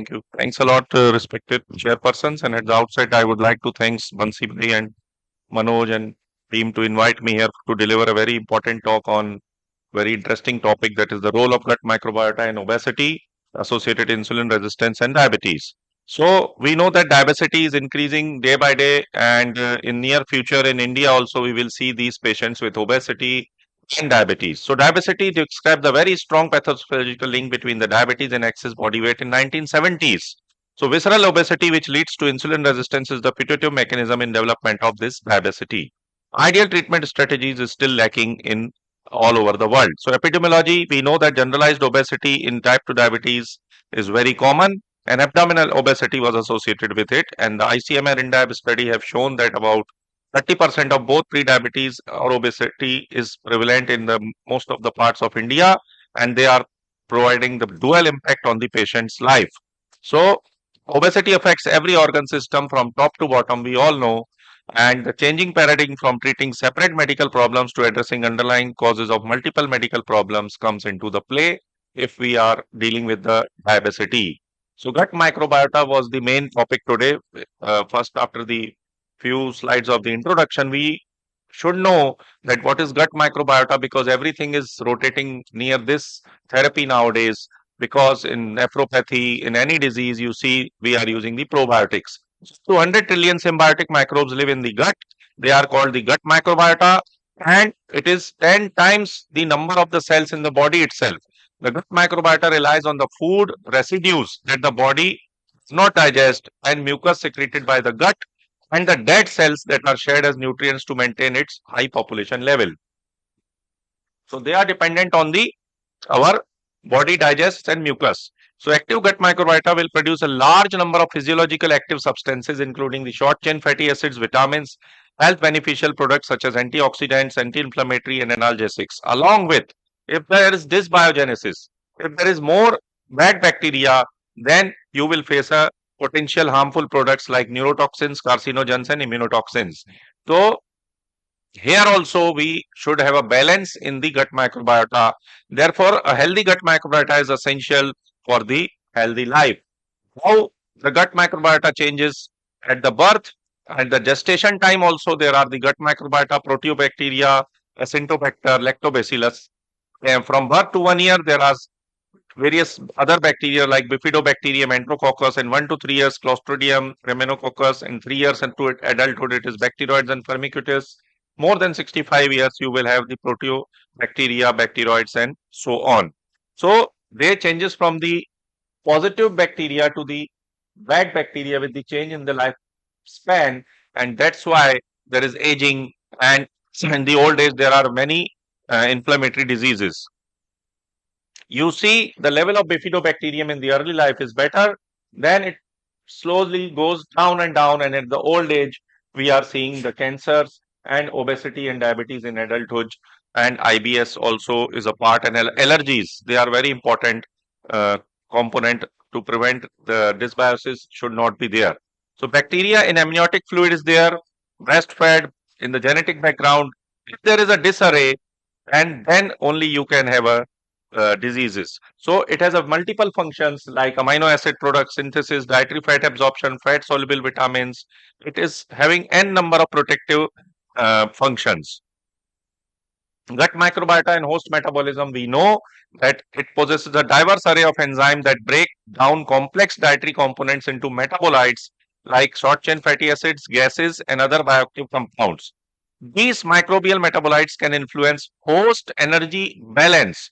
Thank you. Thanks a lot, respected chairpersons. And at the outset, I would like to thank Bansi Bhai and Manoj and team to invite me here to deliver a very important talk on very interesting topic, that is the role of gut microbiota in obesity, associated insulin resistance, and diabetes. So we know that diabetes is increasing day by day, and in near future in India also we will see these patients with obesity and diabetes. So diabetes described the very strong pathological link between the diabetes and excess body weight in 1970s. So visceral obesity, which leads to insulin resistance, is the putative mechanism in development of this diabetes. Ideal treatment strategies is still lacking in all over the world. So epidemiology, we know that generalized obesity in type 2 diabetes is very common, and abdominal obesity was associated with it. And the ICMR INDIAB study have shown that about 30% of both pre-diabetes or obesity is prevalent in the most of the parts of India, and they are providing the dual impact on the patient's life. So obesity affects every organ system from top to bottom, we all know, and the changing paradigm from treating separate medical problems to addressing underlying causes of multiple medical problems comes into the play if we are dealing with the diabetes. So gut microbiota was the main topic today. First, after the few slides of the introduction, we should know that what is gut microbiota, because everything is rotating near this therapy nowadays. Because in nephropathy, in any disease, you see we are using the probiotics. 200 trillion symbiotic microbes live in the gut. They are called the gut microbiota, and it is 10 times the number of the cells in the body itself. The gut microbiota relies on the food residues that the body does not digest and mucus secreted by the gut and the dead cells that are shared as nutrients to maintain its high population level. So they are dependent on the our body digests and mucus. So active gut microbiota will produce a large number of physiological active substances, including the short chain fatty acids, vitamins, health beneficial products such as antioxidants, anti-inflammatory, and analgesics. Along with, if there is dysbiogenesis, if there is more bad bacteria, then you will face a potential harmful products like neurotoxins, carcinogens, and immunotoxins. So here also we should have a balance in the gut microbiota. Therefore, a healthy gut microbiota is essential for the healthy life. How the gut microbiota changes at the birth and the gestation time also, there are the gut microbiota, proteobacteria, acinetobacter, lactobacillus. And from birth to 1 year, there are various other bacteria like bifidobacterium, enterococcus, and 1 to 3 years clostridium, rhamnococcus, and 3 years into adulthood it is bacteroids and firmicutes. More than 65 years you will have the proteobacteria, bacteroids, and so on. So they changes from the positive bacteria to the bad bacteria with the change in the lifespan, and that's why there is aging, and in the old age there are many inflammatory diseases. You see the level of bifidobacterium in the early life is better, then it slowly goes down and down, and at the old age we are seeing the cancers and obesity and diabetes in adulthood, and IBS also is a part, and allergies, they are very important uh, component to prevent the dysbiosis should not be there. So bacteria in amniotic fluid is there, breastfed, in the genetic background. If there is a disarray, and then only you can have a diseases. So it has a multiple functions like amino acid product synthesis, dietary fat absorption, fat soluble vitamins. It is having n number of protective functions. Gut microbiota and host metabolism, we know that it possesses a diverse array of enzymes that break down complex dietary components into metabolites like short chain fatty acids, gases, and other bioactive compounds. These microbial metabolites can influence host energy balance,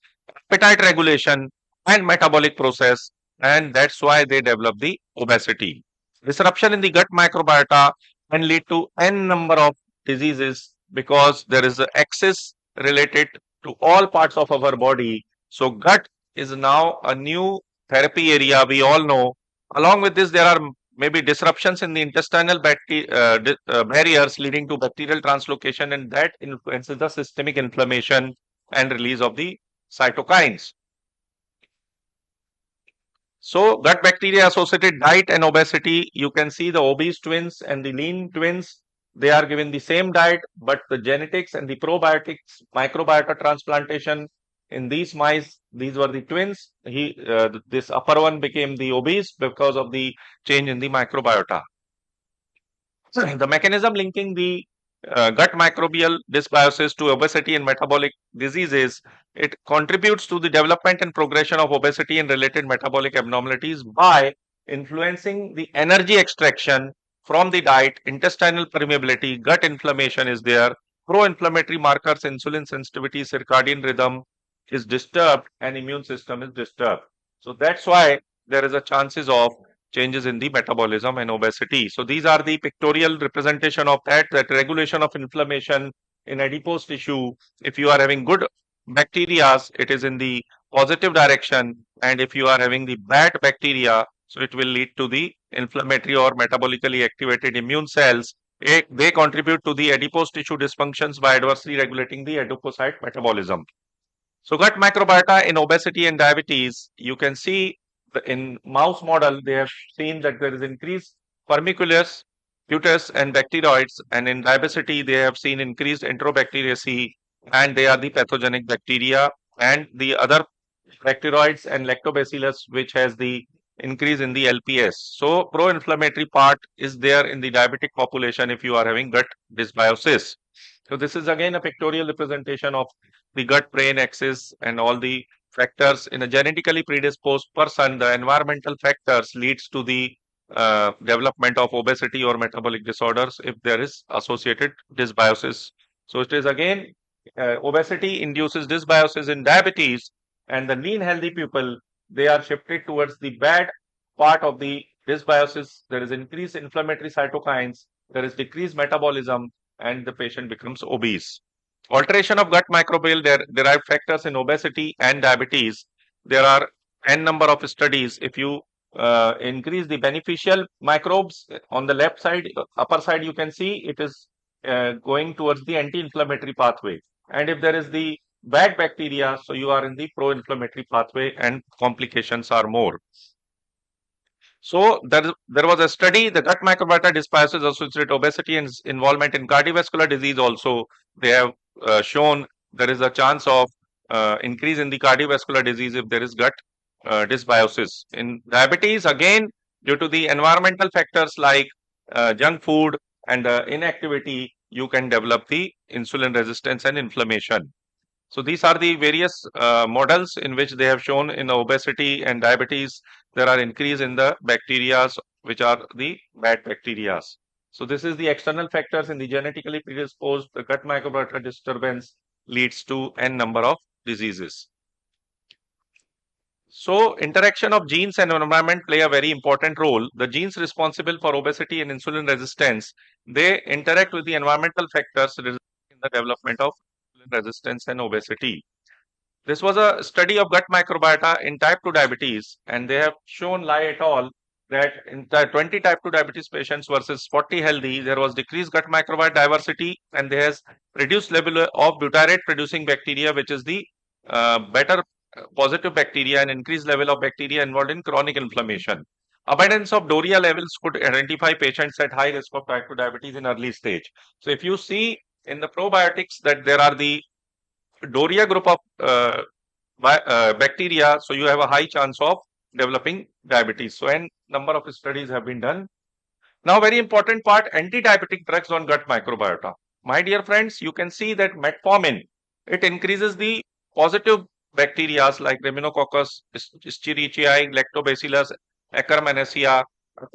appetite regulation, and metabolic process, and that's why they develop the obesity. Disruption in the gut microbiota can lead to n number of diseases because there is an excess related to all parts of our body. So gut is now a new therapy area, we all know. Along with this, there are maybe disruptions in the intestinal barriers leading to bacterial translocation, and that influences the systemic inflammation and release of the cytokines. So gut bacteria associated diet and obesity, you can see the obese twins and the lean twins, they are given the same diet, but the genetics and the probiotics, microbiota transplantation in these mice, these were the twins. This upper one became the obese because of the change in the microbiota. The mechanism linking the gut microbial dysbiosis to obesity and metabolic diseases, it contributes to the development and progression of obesity and related metabolic abnormalities by influencing the energy extraction from the diet, intestinal permeability, gut inflammation is there, pro-inflammatory markers, insulin sensitivity, circadian rhythm is disturbed, and immune system is disturbed. So that's why there is a chances of changes in the metabolism and obesity. So these are the pictorial representation of that regulation of inflammation in adipose tissue. If you are having good bacteria, it is in the positive direction, and if you are having the bad bacteria, so it will lead to the inflammatory or metabolically activated immune cells. They contribute to the adipose tissue dysfunctions by adversely regulating the adipocyte metabolism. So gut microbiota in obesity and diabetes, you can see in mouse model, they have seen that there is increased Firmicutes, cutis, and bacteroids, and in diabesity, they have seen increased Enterobacteriaceae, and they are the pathogenic bacteria, and the other bacteroids and lactobacillus, which has the increase in the LPS. So pro-inflammatory part is there in the diabetic population if you are having gut dysbiosis. So this is again a pictorial representation of the gut-brain axis and all the factors in a genetically predisposed person. The environmental factors leads to the development of obesity or metabolic disorders if there is associated dysbiosis. So it is again obesity induces dysbiosis in diabetes, and the lean healthy people, they are shifted towards the bad part of the dysbiosis. There is increased inflammatory cytokines, there is decreased metabolism, and the patient becomes obese. Alteration of gut microbial derived factors in obesity and diabetes. There are n number of studies. If you increase the beneficial microbes on the left side, upper side, you can see it is going towards the anti-inflammatory pathway. And if there is the bad bacteria, so you are in the pro-inflammatory pathway and complications are more. So there was a study, the gut microbiota dysbiosis associated obesity and involvement in cardiovascular disease also. They have shown there is a chance of increase in the cardiovascular disease if there is gut dysbiosis. In diabetes, again, due to the environmental factors like junk food and inactivity, you can develop the insulin resistance and inflammation. So these are the various models in which they have shown in obesity and diabetes, there are increase in the bacteria, which are the bad bacteria. So this is the external factors in the genetically predisposed, the gut microbiota disturbance leads to n number of diseases. So interaction of genes and environment play a very important role. The genes responsible for obesity and insulin resistance, they interact with the environmental factors resulting in the development of insulin resistance and obesity. This was a study of gut microbiota in type 2 diabetes, and they have shown Lai et al. That in the 20 type 2 diabetes patients versus 40 healthy, there was decreased gut microbiota diversity, and there has reduced level of butyrate producing bacteria, which is the better positive bacteria, and increased level of bacteria involved in chronic inflammation. Abundance of Doria levels could identify patients at high risk of type 2 diabetes in early stage. So if you see in the probiotics that there are the Doria group of bacteria, so you have a high chance of developing diabetes. So, n number of studies have been done. Now, very important part, anti-diabetic drugs on gut microbiota. My dear friends, you can see that metformin, it increases the positive bacteria like Rhamnococcus, Escherichia, Lactobacillus, Akkermansia.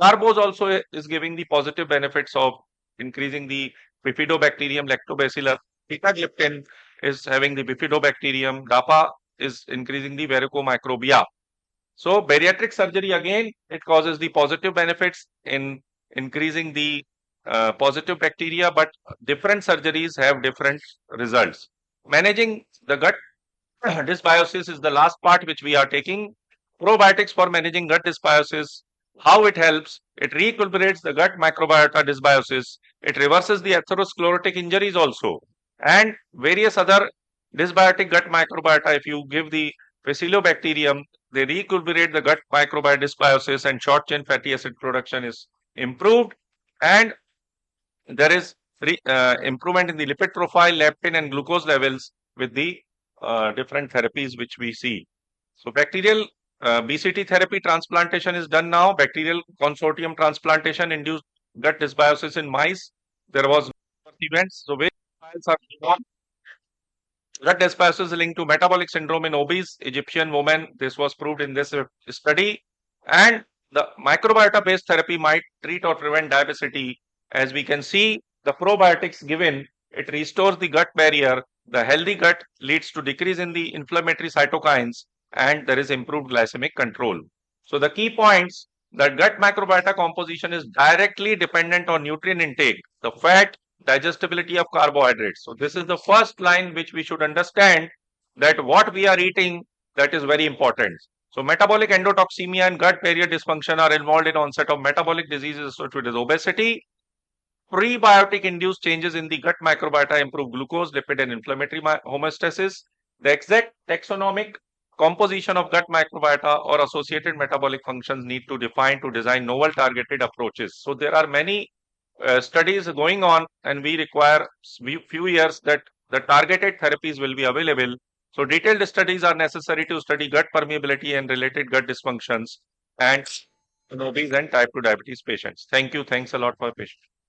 Carbos also is giving the positive benefits of increasing the bifidobacterium, Lactobacillus. Beta-gliptin is having the bifidobacterium. DAPA is increasing the varicomicrobia. So bariatric surgery, again, it causes the positive benefits in increasing the positive bacteria, but different surgeries have different results. Managing the gut dysbiosis is the last part which we are taking. Probiotics for managing gut dysbiosis. How it helps? It re-equilibrates the gut microbiota dysbiosis. It reverses the atherosclerotic injuries also. And various other dysbiotic gut microbiota, if you give the Bacillobacterium, they re-equilibrate the gut microbiota dysbiosis, and short chain fatty acid production is improved. And there is improvement in the lipid profile, leptin and glucose levels with the different therapies which we see. So bacterial BCT therapy transplantation is done now. Bacterial consortium transplantation induced gut dysbiosis in mice. There was no events. So various trials are going on. Gut dysbiosis is linked to metabolic syndrome in obese Egyptian women. This was proved in this study. And the microbiota based therapy might treat or prevent diabetes. As we can see, the probiotics given, it restores the gut barrier. The healthy gut leads to decrease in the inflammatory cytokines and there is improved glycemic control. So the key points, that gut microbiota composition is directly dependent on nutrient intake, the fat, digestibility of carbohydrates. So this is the first line which we should understand, that what we are eating, that is very important. So metabolic endotoxemia and gut barrier dysfunction are involved in onset of metabolic diseases associated with obesity. Prebiotic induced changes in the gut microbiota improve glucose, lipid and inflammatory homeostasis. The exact taxonomic composition of gut microbiota or associated metabolic functions need to define to design novel targeted approaches. So there are many studies going on and we require few years that the targeted therapies will be available. So detailed studies are necessary to study gut permeability and related gut dysfunctions and in obese and type 2 diabetes patients. Thank you. Thanks a lot for your patience.